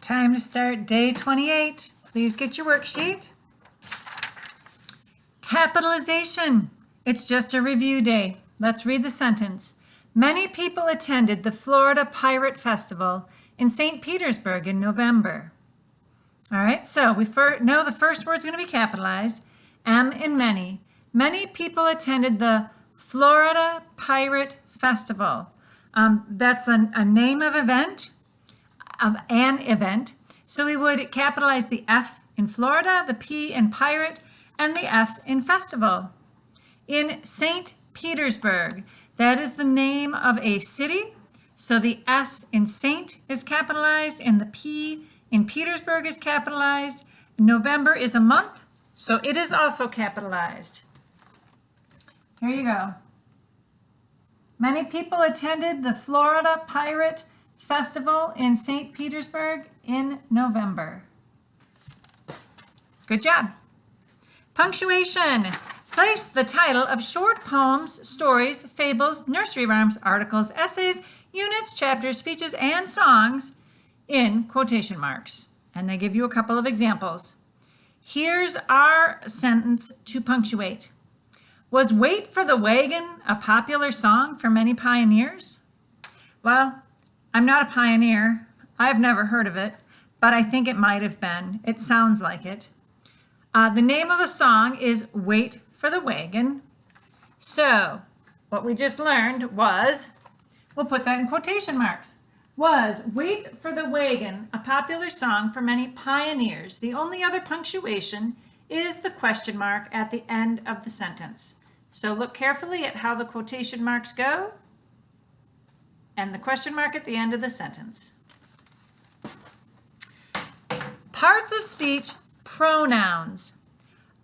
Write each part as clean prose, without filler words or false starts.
Time to start day 28. Please get your worksheet. Capitalization. It's just a review day. Let's read the sentence. Many people attended the Florida Pirate Festival in St. Petersburg in November. All right, so we know the first word's going to be capitalized, M in many. Many people attended the Florida Pirate Festival. That's a name of an event. So we would capitalize the F in Florida, the P in pirate, and the F in festival. In St. Petersburg, that is the name of a city. So the S in Saint is capitalized and the P in Petersburg is capitalized. November is a month, so it is also capitalized. Here you go. Many people attended the Florida Pirate Festival in St. Petersburg in November. Good job. Punctuation. Place the title of short poems, stories, fables, nursery rhymes, articles, essays, units, chapters, speeches, and songs in quotation marks. And they give you a couple of examples. Here's our sentence to punctuate. Was Wait for the Wagon a popular song for many pioneers? Well, I'm not a pioneer. I've never heard of it, but I think it might have been. It sounds like it. The name of the song is Wait for the Wagon. So what we just learned was, we'll put that in quotation marks, was Wait for the Wagon a popular song for many pioneers? The only other punctuation is the question mark at the end of the sentence. So look carefully at how the quotation marks go and the question mark at the end of the sentence. Parts of speech, pronouns.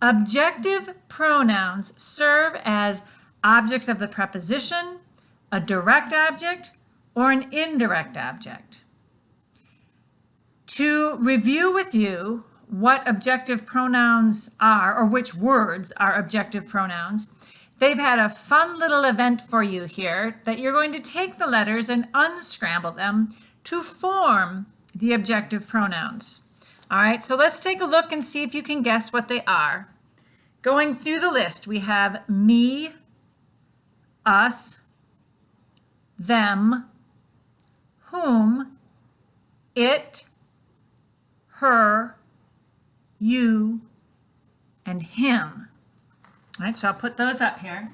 Objective pronouns serve as objects of the preposition, a direct object, or an indirect object. To review with you what objective pronouns are, or which words are objective pronouns, they've had a fun little event for you here that you're going to take the letters and unscramble them to form the objective pronouns. All right, so let's take a look and see if you can guess what they are. Going through the list, we have me, us, them, whom, it, her, you, and him. All right, so I'll put those up here.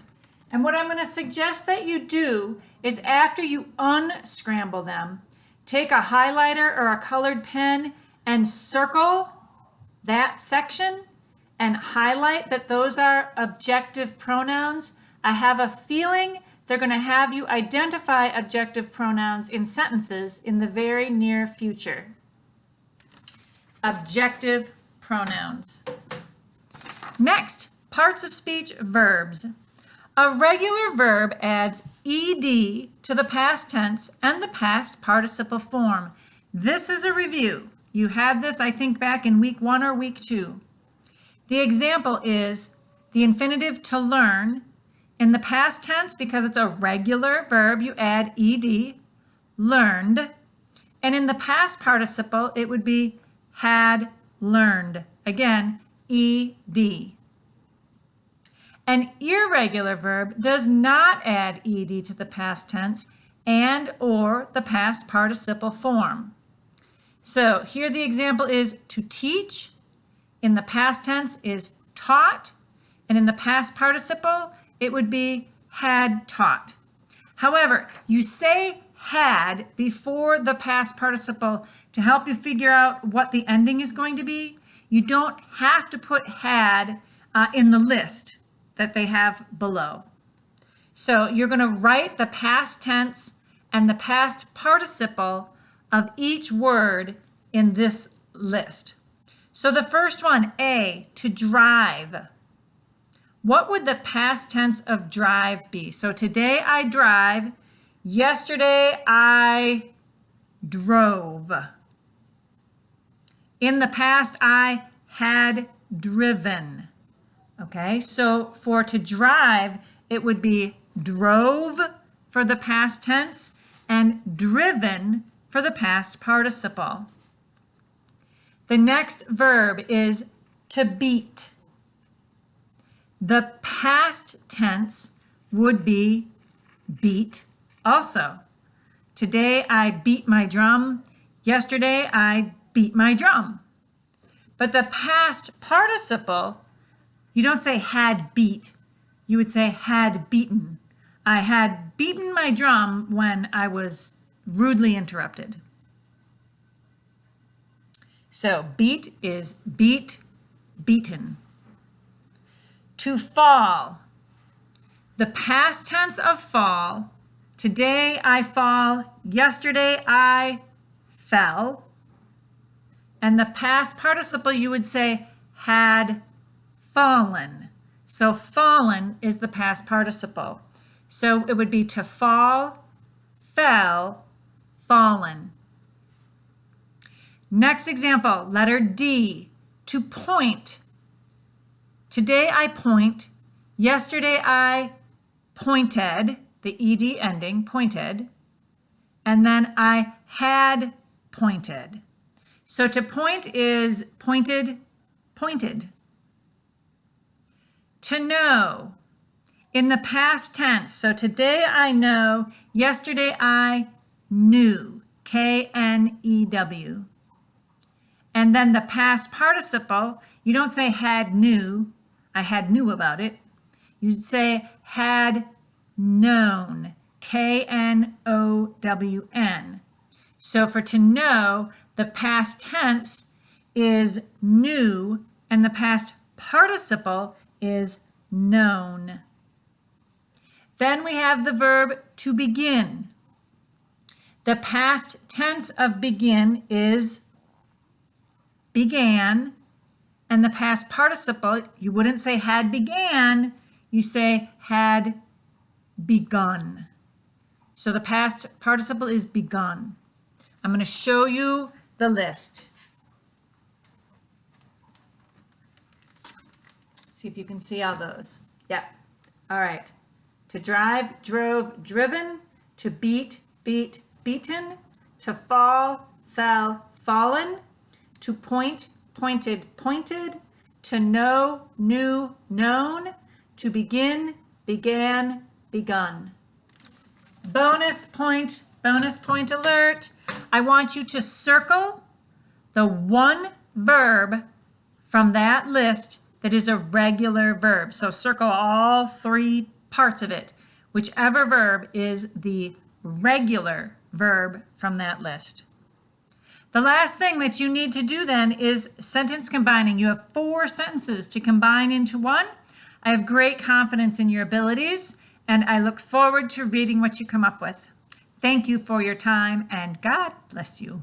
And what I'm going to suggest that you do is after you unscramble them, take a highlighter or a colored pen and circle that section and highlight that those are objective pronouns. I have a feeling they're going to have you identify objective pronouns in sentences in the very near future. Objective pronouns. Next, parts of speech verbs. A regular verb adds ed to the past tense and the past participle form. This is a review. You had this, I think, back in week 1 or week 2. The example is the infinitive to learn. In the past tense, because it's a regular verb, you add ed, learned. And in the past participle, it would be had learned. Again, ed. An irregular verb does not add ed to the past tense and or the past participle form. So here the example is to teach. In the past tense is taught, and in the past participle, it would be had taught. However, you say had before the past participle to help you figure out what the ending is going to be. You don't have to put had in the list that they have below. So you're going to write the past tense and the past participle of each word in this list. So the first one, A, to drive. What would the past tense of drive be? So today I drive. Yesterday I drove. In the past I had driven. Okay, so for to drive, it would be drove for the past tense and driven for the past participle. The next verb is to beat. The past tense would be beat also. Today I beat my drum. Yesterday I beat my drum. But the past participle, you don't say had beat. You would say had beaten. I had beaten my drum when I was rudely interrupted. So beat is beat, beaten. To fall. The past tense of fall. Today I fall. Yesterday I fell. And the past participle you would say had fallen. So fallen is the past participle. So it would be to fall, fell, fallen. Next example, letter D, to point. Today I point. Yesterday I pointed, the ed ending, pointed. And then I had pointed. So to point is pointed, pointed. To know, in the past tense. So today I know, yesterday I knew, K-N-E-W. And then the past participle, you don't say had knew, I had knew about it. You'd say had known, K-N-O-W-N. So for to know, the past tense is knew, and the past participle is known. Then we have the verb to begin. The past tense of begin is began, and the past participle, you wouldn't say had began, you say had begun. So the past participle is begun. I'm going to show you the list. See if you can see all those. Yep. All right. To drive, drove, driven. To beat, beat, beaten. To fall, fell, fallen. To point, pointed, pointed. To know, knew, known. To begin, began, begun. Bonus point alert. I want you to circle the one verb from that list that is a regular verb. So circle all three parts of it. Whichever verb is the regular verb from that list. The last thing that you need to do then is sentence combining. You have 4 sentences to combine into one. I have great confidence in your abilities, and I look forward to reading what you come up with. Thank you for your time, and God bless you.